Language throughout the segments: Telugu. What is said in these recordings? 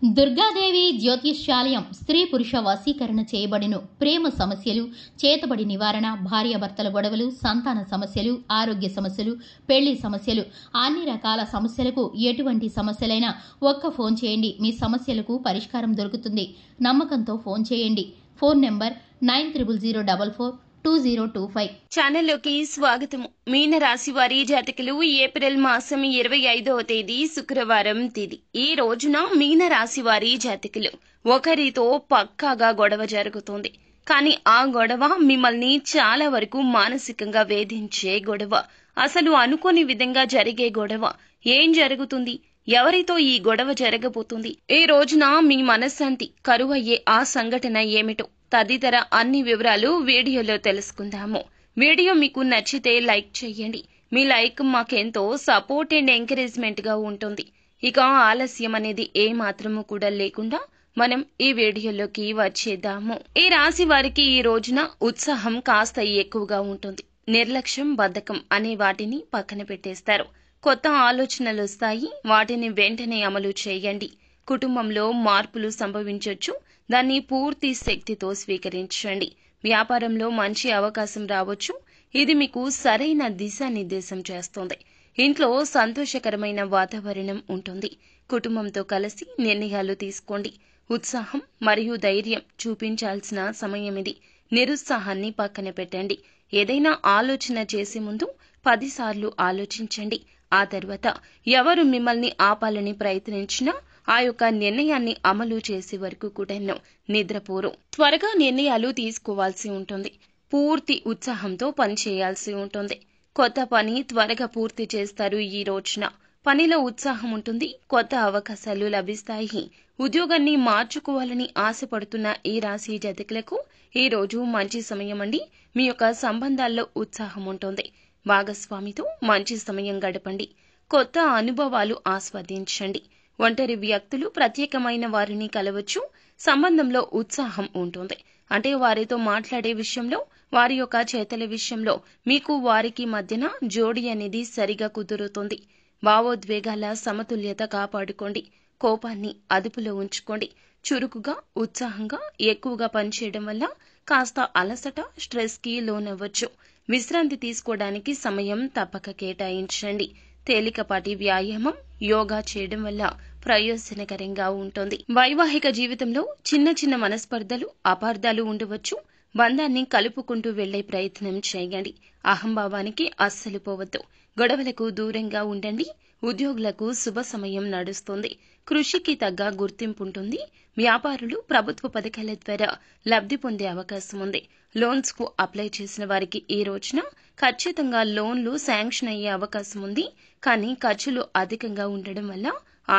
దుర్గాదేవి జ్యోతిష్యాలయం స్త్రీ పురుష వశీకరణ చేయబడిను. ప్రేమ సమస్యలు, చేతబడి నివారణ, భార్యాభర్తల గొడవలు, సంతాన సమస్యలు, ఆరోగ్య సమస్యలు, పెళ్లి సమస్యలు, అన్ని రకాల సమస్యలకు ఎటువంటి సమస్యలైనా ఒక్క ఫోన్ చేయండి, మీ సమస్యలకు పరిష్కారం దొరుకుతుంది. నమ్మకంతో ఫోన్ చేయండి. Phone number 9000442025. ఛానల్లోకి స్వాగతం. మీన రాశి వారి జాతకులు ఏప్రిల్ మాసం 25వ తేదీ శుక్రవారం తేదీ. ఈ రోజున మీన రాశి వారి జాతకులు ఒకరితో పక్కాగా గొడవ జరుగుతుంది. కానీ ఆ గొడవ మిమ్మల్ని చాలా వరకు మానసికంగా వేధించే గొడవ. అసలు అనుకోని విధంగా జరిగే గొడవ. ఏం జరుగుతుంది? ఎవరితో ఈ గొడవ జరగబోతుంది? ఈ రోజున మీ మనశ్శాంతి కరువయ్యే ఆ సంఘటన ఏమిటో తదితర అన్ని వివరాలు వీడియోలో తెలుసుకుందాము. వీడియో మీకు నచ్చితే లైక్ చేయండి. మీ లైక్ మాకెంతో సపోర్ట్ అండ్ ఎంకరేజ్మెంట్ గా ఉంటుంది. ఇక ఆలస్యం అనేది ఏ మాత్రము కూడా లేకుండా మనం ఈ వీడియోలోకి వచ్చేద్దాము. ఈ రాశి వారికి ఈ రోజున ఉత్సాహం కాస్త ఎక్కువగా ఉంటుంది. నిర్లక్ష్యం, బద్ధకం అనే వాటిని పక్కన పెట్టేస్తారు. కొత్త ఆలోచనలు వస్తాయి. వాటిని వెంటనే అమలు చేయండి. కుటుంబంలో మార్పులు సంభవించవచ్చు. దాన్ని పూర్తి శక్తితో స్వీకరించండి. వ్యాపారంలో మంచి అవకాశం రావచ్చు. ఇది మీకు సరైన దిశానిర్దేశం చేస్తుంది. ఇంట్లో సంతోషకరమైన వాతావరణం ఉంటుంది. కుటుంబంతో కలిసి నిర్ణయాలు తీసుకోండి. ఉత్సాహం మరియు ధైర్యం చూపించాల్సిన సమయం ఇది. నిరుత్సాహాన్ని పక్కన పెట్టండి. ఏదైనా ఆలోచన చేసే ముందు 10 సార్లు ఆలోచించండి. ఆ తర్వాత ఎవరు మిమ్మల్ని ఆపాలని ప్రయత్నించినా ఆ యొక్క నిర్ణయాన్ని అమలు చేసే వరకు కూడా నిద్రపోరు. త్వరగా నిర్ణయాలు తీసుకోవాల్సి ఉంటుంది. పూర్తి ఉత్సాహంతో పని చేయాల్సి ఉంటుంది. కొత్త పని త్వరగా పూర్తి చేస్తారు. ఈ రోజున పనిలో ఉత్సాహం ఉంటుంది. కొత్త అవకాశాలు లభిస్తాయి. ఉద్యోగాన్ని మార్చుకోవాలని ఆశపడుతున్న ఈ రాశి జాతకులకు ఈ రోజు మంచి సమయం అండి. మీ యొక్క సంబంధాల్లో ఉత్సాహం ఉంటుంది. భాగస్వామితో మంచి సమయం గడపండి. కొత్త అనుభవాలు ఆస్వాదించండి. ఒంటరి వ్యక్తులు ప్రత్యేకమైన వారిని కలవచ్చు. సంబంధంలో ఉత్సాహం ఉంటుంది. అంటే వారితో మాట్లాడే విషయంలో, వారి యొక్క చేతల విషయంలో మీకు వారికి మధ్యన జోడి అనేది సరిగా కుదురుతుంది. భావోద్వేగాల సమతుల్యత కాపాడుకోండి. కోపాన్ని అదుపులో ఉంచుకోండి. చురుకుగా, ఉత్సాహంగా ఎక్కువగా పనిచేయడం వల్ల కాస్త అలసట, స్ట్రెస్ కి లోనవ్వచ్చు. విశ్రాంతి తీసుకోవడానికి సమయం తప్పక కేటాయించండి. తేలికపాటి వ్యాయామం, యోగా చేయడం వల్ల ప్రయోజనకరంగా ఉంటుంది. వైవాహిక జీవితంలో చిన్న చిన్న మనస్పర్ధలు, అపార్థాలు ఉండవచ్చు. బంధాన్ని కలుపుకుంటూ వెళ్లే ప్రయత్నం చేయండి. అహంభావానికి అస్సలు పోవద్దు. గొడవలకు దూరంగా ఉండండి. ఉద్యోగులకు శుభ సమయం నడుస్తుంది. కృషికి తగ్గ గుర్తింపు ఉంటుంది. వ్యాపారులు ప్రభుత్వ పథకాల ద్వారా లబ్ధి పొందే అవకాశం ఉంది. లోన్స్ కు అప్లై చేసిన వారికి ఈ రోజున ఖచ్చితంగా లోన్లు శాంక్షన్ అయ్యే అవకాశం ఉంది. కానీ ఖర్చులు అధికంగా ఉండడం వల్ల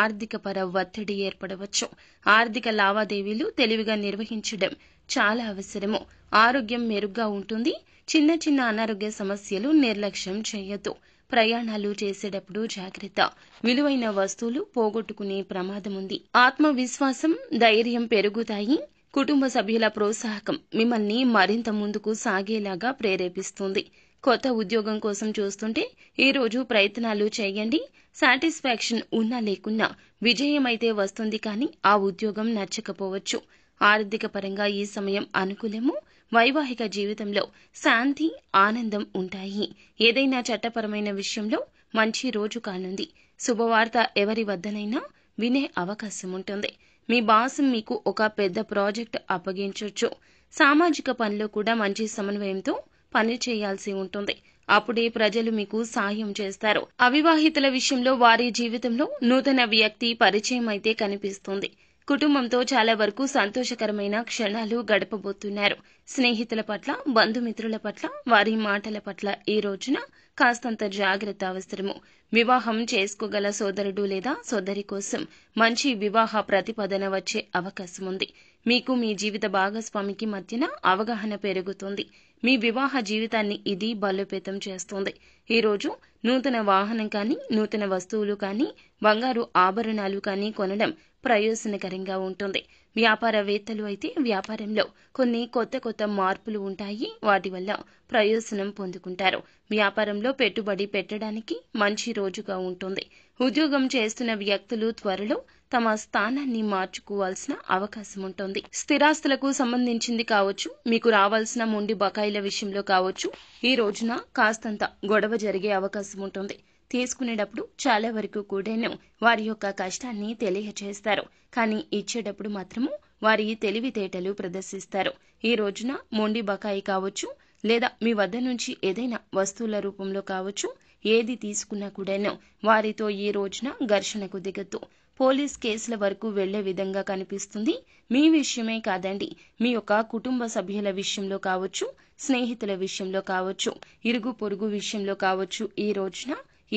ఆర్థిక పర ఒత్తిడి ఏర్పడవచ్చు. ఆర్థిక లావాదేవీలు తెలివిగా నిర్వహించడం చాలా అవసరము. ఆరోగ్యం మెరుగ్గా ఉంటుంది. చిన్న చిన్న అనారోగ్య సమస్యలు నిర్లక్ష్యం చేయొద్దు. ప్రయాణాలు చేసేటప్పుడు జాగ్రత్త. విలువైన వస్తువులు పోగొట్టుకునే ప్రమాదం ఉంది. ఆత్మవిశ్వాసం, ధైర్యం పెరుగుతాయి. కుటుంబ సభ్యుల ప్రోత్సాహకం మిమ్మల్ని మరింత ముందుకు సాగేలాగా ప్రేరేపిస్తుంది. కొత్త ఉద్యోగం కోసం చూస్తుంటే ఈ రోజు ప్రయత్నాలు చేయండి. సాటిస్ఫాక్షన్ ఉన్నా లేకున్నా విజయమైతే వస్తుంది. కానీ ఆ ఉద్యోగం నచ్చకపోవచ్చు. ఆర్థిక పరంగా ఈ సమయం అనుకూలము. వైవాహిక జీవితంలో శాంతి, ఆనందం ఉంటాయి. ఏదైనా చట్టపరమైన విషయంలో మంచి రోజు కానుంది. శుభవార్త ఎవరి వద్దనైనా వినే అవకాశం ఉంటుంది. మీ బాస్ మీకు ఒక పెద్ద ప్రాజెక్ట్ అప్పగించొచ్చు. సామాజిక పనిలో కూడా మంచి సమన్వయంతో పని చేయాల్సి ఉంటుంది. అప్పుడే ప్రజలు మీకు సాయం చేస్తారు. అవివాహితుల విషయంలో వారి జీవితంలో నూతన వ్యక్తి పరిచయం అయితే కనిపిస్తుంది. కుటుంబంతో చాలా వరకు సంతోషకరమైన క్షణాలు గడపబోతున్నారు. స్నేహితుల పట్ల, బంధుమిత్రుల పట్ల, వారి మాటల పట్ల ఈ రోజున కాస్తంత జాగ్రత్త అవసరము. వివాహం చేసుకోగల సోదరుడు లేదా సోదరి కోసం మంచి వివాహ ప్రతిపాదన వచ్చే అవకాశం ఉంది. మీకు మీ జీవిత భాగస్వామికి మధ్యన అవగాహన పెరుగుతుంది. మీ వివాహ జీవితాన్ని ఇది బలోపేతం చేస్తుంది. ఈ రోజు నూతన వాహనం కానీ, నూతన వస్తువులు కానీ, బంగారు ఆభరణాలు కానీ కొనడం ప్రయోజనకరంగా ఉంటుంది. వ్యాపారవేత్తలు అయితే వ్యాపారంలో కొన్ని కొత్త మార్పులు ఉంటాయి. వాటి వల్ల ప్రయోజనం పొందుకుంటారు. వ్యాపారంలో పెట్టుబడి పెట్టడానికి మంచి రోజుగా ఉంటుంది. ఉద్యోగం చేస్తున్న వ్యక్తులు త్వరలో తమ స్థానాన్ని మార్చుకోవాల్సిన అవకాశం ఉంటుంది. స్థిరాస్తులకు సంబంధించింది కావచ్చు, మీకు రావాల్సిన మొండి బకాయిల విషయంలో కావచ్చు, ఈ రోజున కాస్తంత గొడవ జరిగే అవకాశం ఉంటుంది. తీసుకునేటప్పుడు చాలా వరకు కూడాను వారి యొక్క కష్టాన్ని తెలియచేస్తారు, కానీ ఇచ్చేటప్పుడు మాత్రము వారి తెలివితేటలు ప్రదర్శిస్తారు. ఈ రోజున మొండి బకాయి కావచ్చు, లేదా మీ వద్ద నుంచి ఏదైనా వస్తువుల రూపంలో కావచ్చు, ఏది తీసుకున్నా కూడాను వారితో ఈ రోజున ఘర్షణకు దిగద్దు. పోలీస్ కేసుల వరకు వెళ్లే విధంగా కనిపిస్తుంది. మీ విషయమే కాదండి, మీ యొక్క కుటుంబ సభ్యుల విషయంలో కావచ్చు, స్నేహితుల విషయంలో కావచ్చు, ఇరుగు పొరుగు విషయంలో కావచ్చు, ఈ రోజున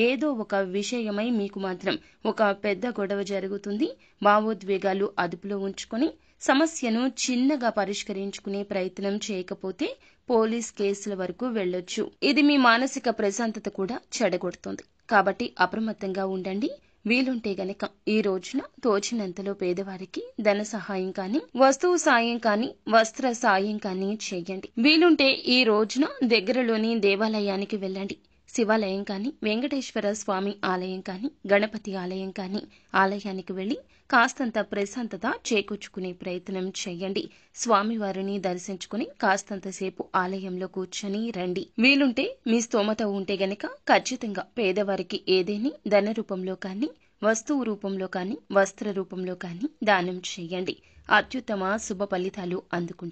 ఏదో ఒక విషయమై మీకు మాత్రం ఒక పెద్ద గొడవ జరుగుతుంది. భావోద్వేగాలు అదుపులో ఉంచుకొని సమస్యను చిన్నగా పరిష్కరించుకునే ప్రయత్నం చేయకపోతే పోలీస్ కేసుల వరకు వెళ్లొచ్చు. ఇది మీ మానసిక ప్రశాంతత కూడా చెడగొడుతుంది. కాబట్టి అప్రమత్తంగా ఉండండి. వీలుంటే గనక ఈ రోజున తోచినంతలో పేదవారికి ధన సహాయం కానీ, వస్తువు సాయం కానీ, వస్త్ర సాయం కానీ చేయండి. వీలుంటే ఈ రోజున దగ్గరలోని దేవాలయానికి వెళ్ళండి. శివాలయం కానీ, వెంకటేశ్వర స్వామి ఆలయం కానీ, గణపతి ఆలయం కానీ ఆలయానికి వెళ్లి కాస్తంత ప్రశాంతత చేకూర్చుకునే ప్రయత్నం చేయండి. స్వామివారిని దర్శించుకుని కాస్తంతసేపు ఆలయంలో కూర్చొని రండి. వీలుంటే మీ స్తోమత ఉంటే గనక ఖచ్చితంగా పేదవారికి ఏదేని ధన రూపంలో కానీ, వస్తువు రూపంలో కానీ, వస్త్ర రూపంలో కానీ దానం చేయండి. అత్యుత్తమ శుభ ఫలితాలు అందుకుంటారు.